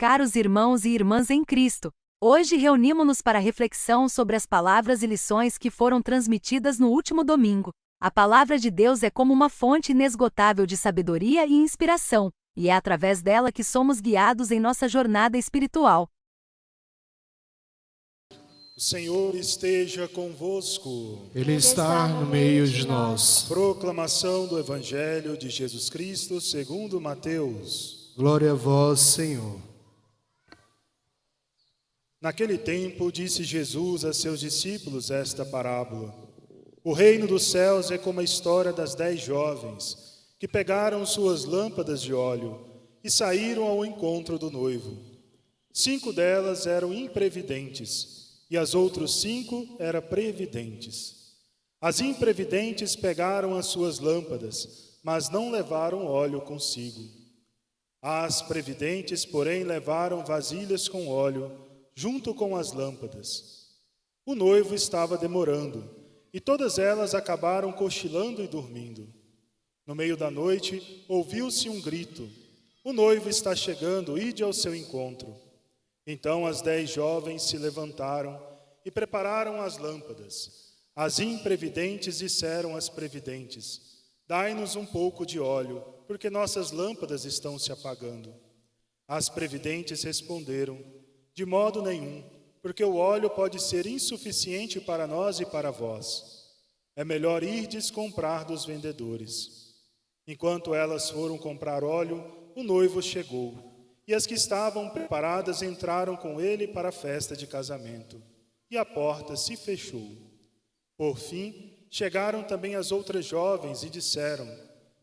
Caros irmãos e irmãs em Cristo, hoje reunimos-nos para reflexão sobre as palavras e lições que foram transmitidas no último domingo. A palavra de Deus é como uma fonte inesgotável de sabedoria e inspiração, e é através dela que somos guiados em nossa jornada espiritual. O Senhor esteja convosco. Ele está no meio de nós. Proclamação do Evangelho de Jesus Cristo segundo Mateus. Glória a vós, Senhor. Naquele tempo disse Jesus a seus discípulos esta parábola. O reino dos céus é como a história das 10 jovens que pegaram suas lâmpadas de óleo e saíram ao encontro do noivo. 5 delas eram imprevidentes e as outras 5 eram previdentes. As imprevidentes pegaram as suas lâmpadas, mas não levaram óleo consigo. As previdentes, porém, levaram vasilhas com óleo, junto com as lâmpadas. O noivo estava demorando, e todas elas acabaram cochilando e dormindo. No meio da noite, ouviu-se um grito: o noivo está chegando, ide ao seu encontro. Então as 10 jovens se levantaram e prepararam as lâmpadas. As imprevidentes disseram às previdentes: dai-nos um pouco de óleo, porque nossas lâmpadas estão se apagando. As previdentes responderam: de modo nenhum, porque o óleo pode ser insuficiente para nós e para vós. É melhor irdes comprar dos vendedores. Enquanto elas foram comprar óleo, o noivo chegou, e as que estavam preparadas entraram com ele para a festa de casamento, e a porta se fechou. Por fim, chegaram também as outras jovens e disseram: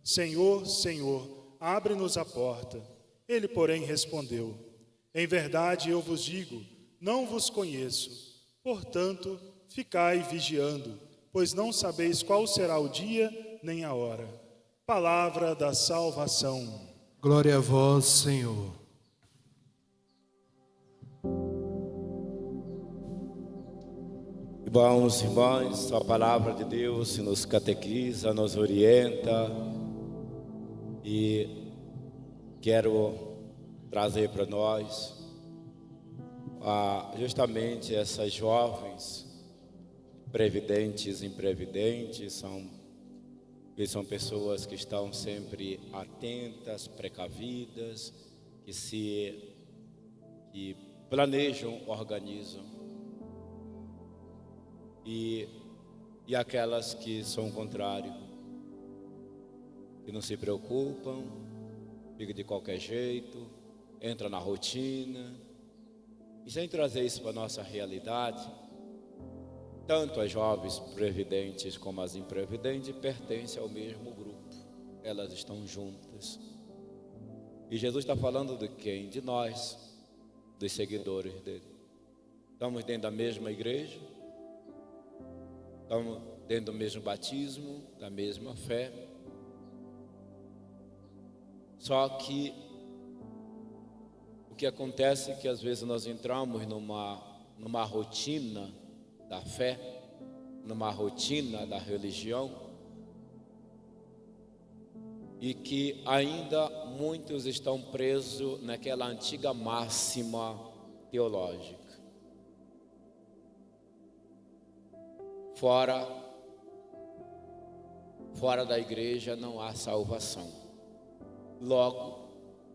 Senhor, Senhor, abre-nos a porta. Ele, porém, respondeu: em verdade eu vos digo, não vos conheço. Portanto, ficai vigiando, pois não sabeis qual será o dia nem a hora. Palavra da salvação. Glória a vós, Senhor. Irmãos e irmãs, a palavra de Deus nos catequiza, nos orienta, e quero trazer para nós justamente essas jovens previdentes e imprevidentes. São pessoas que estão sempre atentas, precavidas, que planejam, organizam, e aquelas que são o contrário, que não se preocupam, fica de qualquer jeito, entra na rotina. E sem trazer isso para a nossa realidade, tanto as jovens previdentes como as imprevidentes pertencem ao mesmo grupo. Elas estão juntas. E Jesus está falando de quem? De nós, dos seguidores dele. Estamos dentro da mesma igreja, estamos dentro do mesmo batismo, da mesma fé. Só que o que acontece é que às vezes nós entramos numa rotina da fé, numa rotina da religião, e que ainda muitos estão presos naquela antiga máxima teológica: fora da igreja não há salvação. Logo,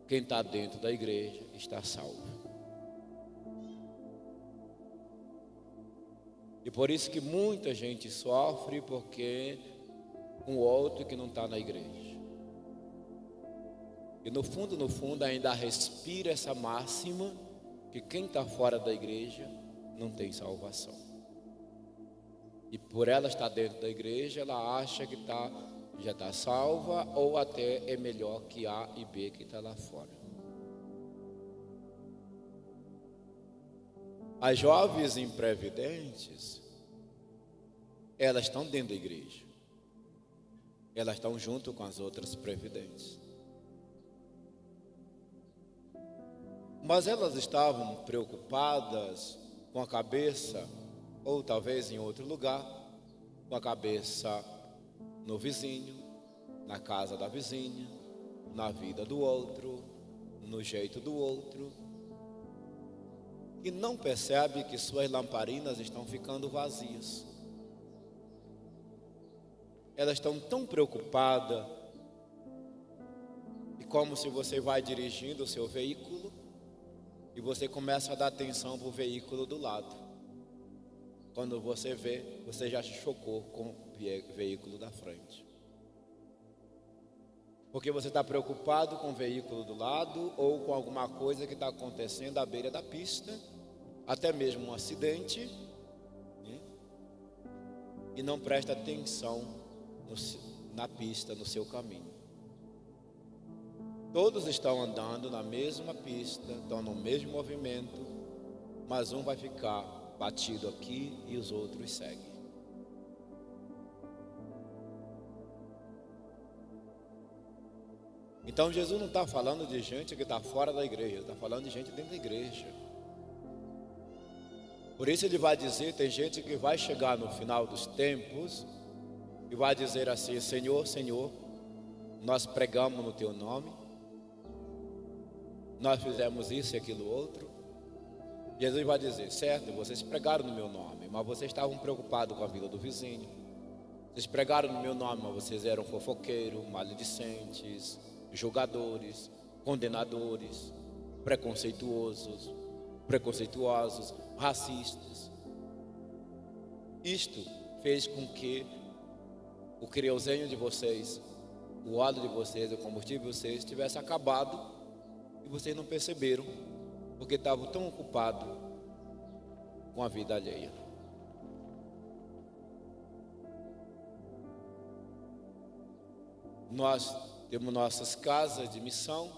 quem está dentro da igreja está salvo. E por isso que muita gente sofre, porque um outro que não está na igreja. E no fundo ainda respira essa máxima que quem está fora da igreja não tem salvação. E por ela estar dentro da igreja, ela acha que já está salva, ou até é melhor que A e B que está lá fora. As jovens imprevidentes, elas estão dentro da igreja, elas estão junto com as outras previdentes, mas elas estavam preocupadas com a cabeça, ou talvez em outro lugar, com a cabeça no vizinho, na casa da vizinha, na vida do outro, no jeito do outro, que não percebe que suas lamparinas estão ficando vazias. Elas estão tão preocupadas, e como se você vai dirigindo o seu veículo e você começa a dar atenção para o veículo do lado. Quando você vê, você já se chocou com o veículo da frente. Porque você está preocupado com o veículo do lado ou com alguma coisa que está acontecendo à beira da pista, até mesmo um acidente, né? E não presta atenção na pista, no seu caminho. Todos estão andando na mesma pista, estão no mesmo movimento, mas um vai ficar batido aqui e os outros seguem. Então Jesus não está falando de gente que está fora da igreja, está falando de gente dentro da igreja. Por isso ele vai dizer, tem gente que vai chegar no final dos tempos e vai dizer assim: Senhor, Senhor, nós pregamos no teu nome, nós fizemos isso e aquilo outro. Jesus vai dizer: certo, vocês pregaram no meu nome, mas vocês estavam preocupados com a vida do vizinho. Vocês pregaram no meu nome, mas vocês eram fofoqueiros, maledicentes, julgadores, condenadores, preconceituosos, racistas. Isto fez com que o querosene de vocês, o óleo de vocês, o combustível de vocês tivesse acabado e vocês não perceberam, porque estavam tão ocupados com a vida alheia. Nós temos nossas casas de missão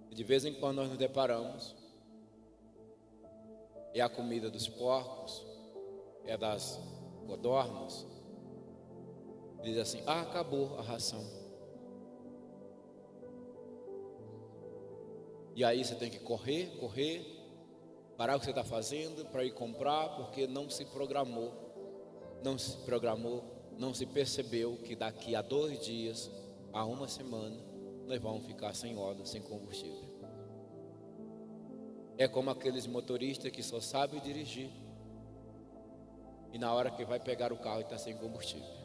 e de vez em quando nós nos deparamos. É a comida dos porcos, é das codornas. Diz assim: acabou a ração. E aí você tem que correr, parar o que você está fazendo para ir comprar, porque não se programou, não se percebeu que daqui a 2 dias, a 1 semana, nós vamos ficar sem óleo, sem combustível. É como aqueles motoristas que só sabem dirigir e na hora que vai pegar o carro está sem combustível,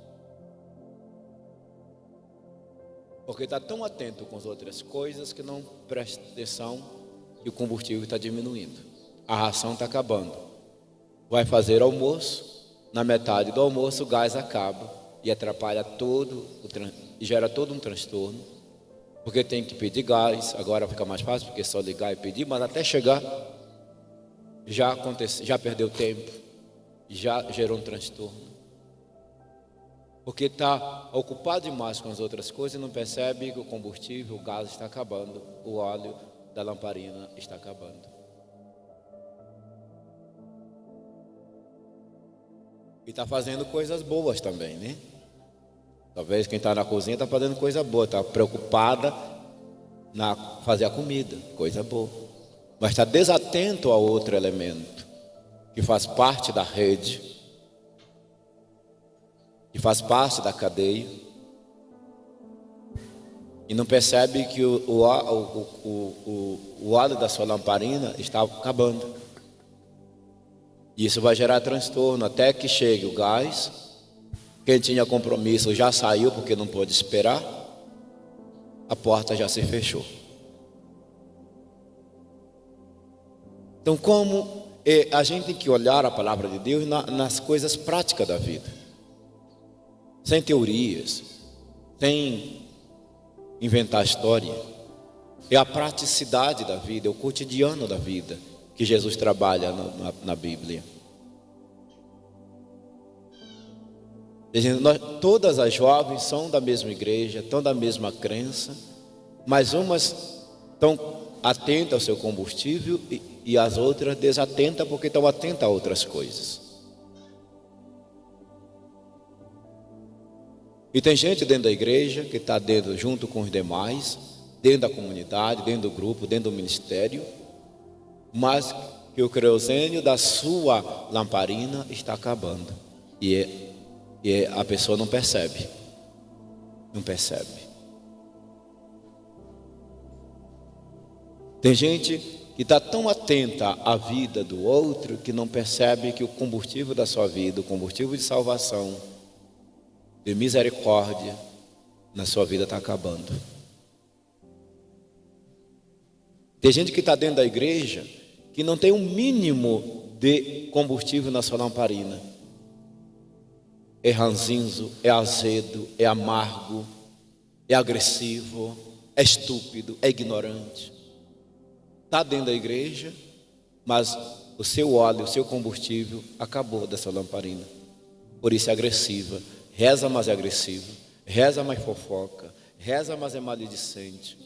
porque está tão atento com as outras coisas que não presta atenção que o combustível está diminuindo, a ração está acabando. Vai fazer almoço, na metade do almoço o gás acaba e atrapalha e gera todo um transtorno, porque tem que pedir gás. Agora fica mais fácil, porque é só ligar e pedir, mas até chegar já perdeu tempo, já gerou um transtorno, porque está ocupado demais com as outras coisas e não percebe que o combustível, o gás está acabando, o óleo da lamparina está acabando. E está fazendo coisas boas também, né? Talvez quem está na cozinha está fazendo coisa boa, está preocupada na fazer a comida, coisa boa, mas está desatento a outro elemento que faz parte da rede, que faz parte da cadeia, e não percebe que o óleo da sua lamparina está acabando. E isso vai gerar transtorno até que chegue o gás. Quem tinha compromisso já saiu porque não pôde esperar, a porta já se fechou. Então, como a gente tem que olhar a palavra de Deus nas coisas práticas da vida, sem teorias, sem inventar história. É a praticidade da vida, é o cotidiano da vida que Jesus trabalha na Bíblia. Todas as jovens são da mesma igreja, estão da mesma crença, mas umas estão atentas ao seu combustível e as outras desatentas porque estão atentas a outras coisas. E tem gente dentro da igreja que está junto com os demais, dentro da comunidade, dentro do grupo, dentro do ministério, mas que o querosene da sua lamparina está acabando e a pessoa não percebe. Tem gente que está tão atenta à vida do outro que não percebe que o combustível da sua vida, o combustível de salvação, de misericórdia, na sua vida está acabando. Tem gente que está dentro da igreja que não tem um mínimo de combustível na sua lamparina. É ranzinzo, é azedo, é amargo, é agressivo, é estúpido, é ignorante. Está dentro da igreja, mas o seu óleo, o seu combustível acabou dessa lamparina. Por isso é agressiva. Reza, mas é agressiva. Reza, mas fofoca. Reza, mas é maledicente.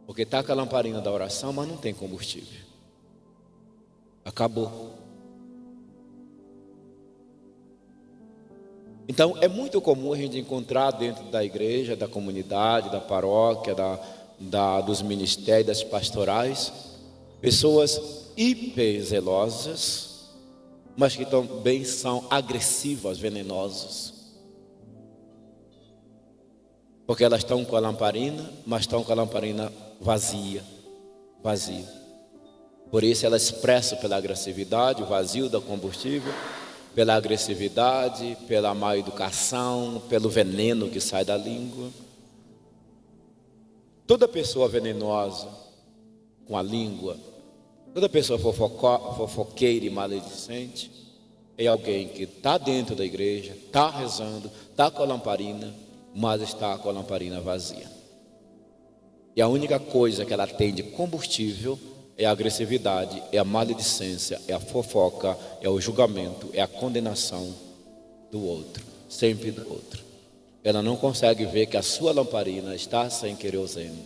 Porque está com a lamparina da oração, mas não tem combustível. Acabou. Então é muito comum a gente encontrar dentro da igreja, da comunidade, da paróquia, dos ministérios, das pastorais, pessoas hiper zelosas, mas que também são agressivas, venenosas. Porque elas estão com a lamparina, mas estão com a lamparina vazia. Por isso elas expressam pela agressividade, o vazio do combustível, pela agressividade, pela má educação, pelo veneno que sai da língua. Toda pessoa venenosa com a língua, toda pessoa fofoqueira e maledicente, é alguém que está dentro da igreja, está rezando, está com a lamparina, mas está com a lamparina vazia. E a única coisa que ela tem de combustível é a agressividade, é a maledicência, é a fofoca, é o julgamento, é a condenação do outro, sempre do outro. Ela não consegue ver que a sua lamparina está sem querosene,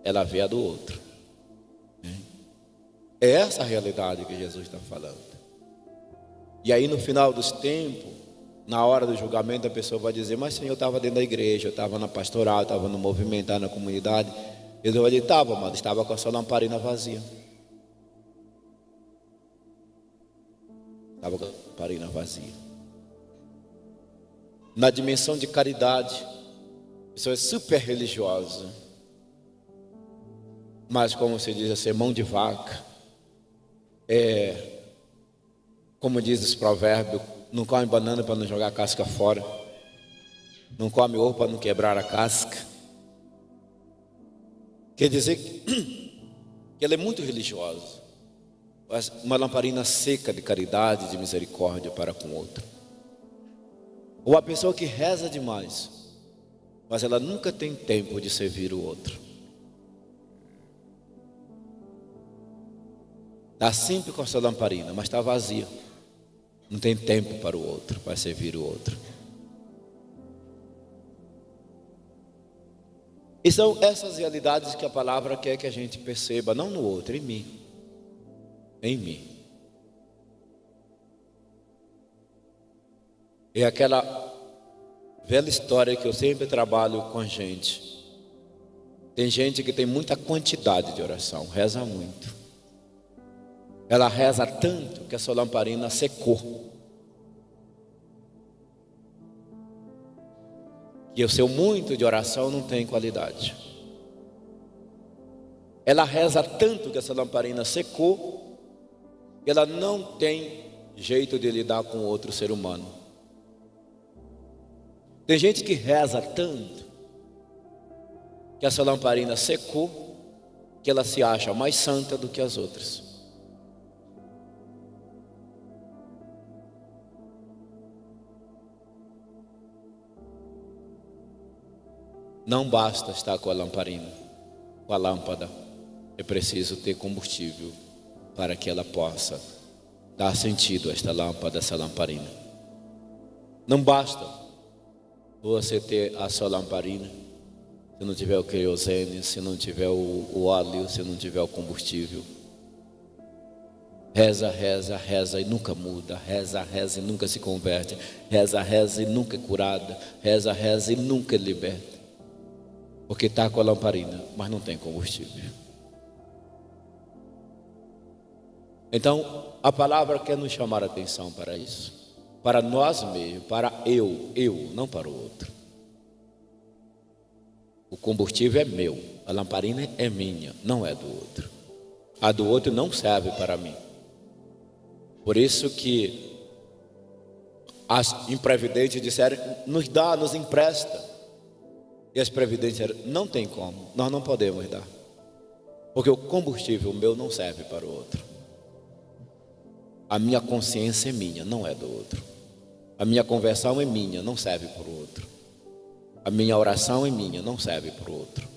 ela vê a do outro. É essa a realidade que Jesus está falando. E aí no final dos tempos, na hora do julgamento, a pessoa vai dizer: mas Senhor, eu estava dentro da igreja, eu estava na pastoral, eu estava no movimento, estava na comunidade. Ele vai dizer: estava, mas estava com a sua lamparina vazia. Estava com a lamparina vazia. Na dimensão de caridade, a pessoa é super religiosa, mas como se diz, assim, mão de vaca. Como diz os provérbios, não come banana para não jogar a casca fora, não come ovo para não quebrar a casca. Quer dizer que ela é muito religiosa, mas uma lamparina seca de caridade, de misericórdia para com o outro. Ou a pessoa que reza demais, mas ela nunca tem tempo de servir o outro. Está sempre com a sua lamparina, mas está vazia. Não tem tempo para o outro, para servir o outro. E são essas realidades que a palavra quer que a gente perceba, não no outro, em mim. Em mim. É aquela velha história que eu sempre trabalho com a gente. Tem gente que tem muita quantidade de oração, reza muito. Ela reza tanto que a sua lamparina secou. E o seu muito de oração não tem qualidade. Ela reza tanto que essa lamparina secou, que ela não tem jeito de lidar com outro ser humano. Tem gente que reza tanto que essa lamparina secou, que ela se acha mais santa do que as outras. Não basta estar com a lamparina, com a lâmpada. É preciso ter combustível para que ela possa dar sentido a esta lâmpada, essa lamparina. Não basta você ter a sua lamparina se não tiver o querosene, se não tiver o óleo, se não tiver o combustível. Reza, reza, reza e nunca muda. Reza, reza e nunca se converte. Reza, reza e nunca é curada. Reza, reza e nunca é liberta. Porque está com a lamparina, mas não tem combustível. Então, a palavra quer nos chamar a atenção para isso. Para nós mesmos, para eu, não para o outro. O combustível é meu, a lamparina é minha, não é do outro. a do outro não serve para mim. Por isso que as imprevidentes disseram, nos dá, nos empresta. E as previdentes disseram, não tem como, nós não podemos dar. Porque o combustível meu não serve para o outro. A minha consciência é minha, não é do outro. A minha conversão é minha, não serve para o outro. A minha oração é minha, não serve para o outro.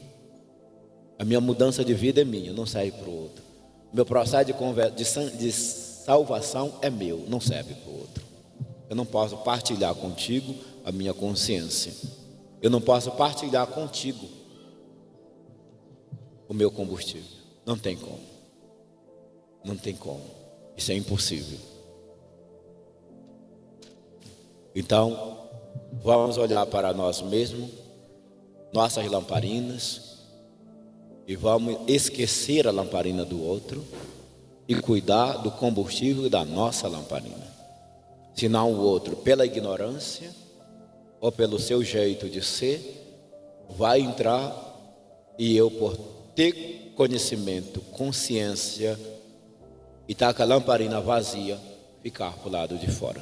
A minha mudança de vida é minha, não serve para o outro. O meu processo de salvação é meu, não serve para o outro. Eu não posso partilhar contigo a minha consciência. Eu não posso partilhar contigo o meu combustível. Não tem como. Não tem como. Isso é impossível. Então, vamos olhar para nós mesmos, nossas lamparinas, e vamos esquecer a lamparina do outro e cuidar do combustível da nossa lamparina. Senão o outro, pela ignorância ou pelo seu jeito de ser, vai entrar e eu, por ter conhecimento, consciência, e estar com a lamparina vazia, ficar para o lado de fora.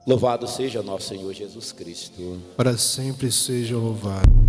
Louvado seja nosso Senhor Jesus Cristo. Para sempre seja louvado.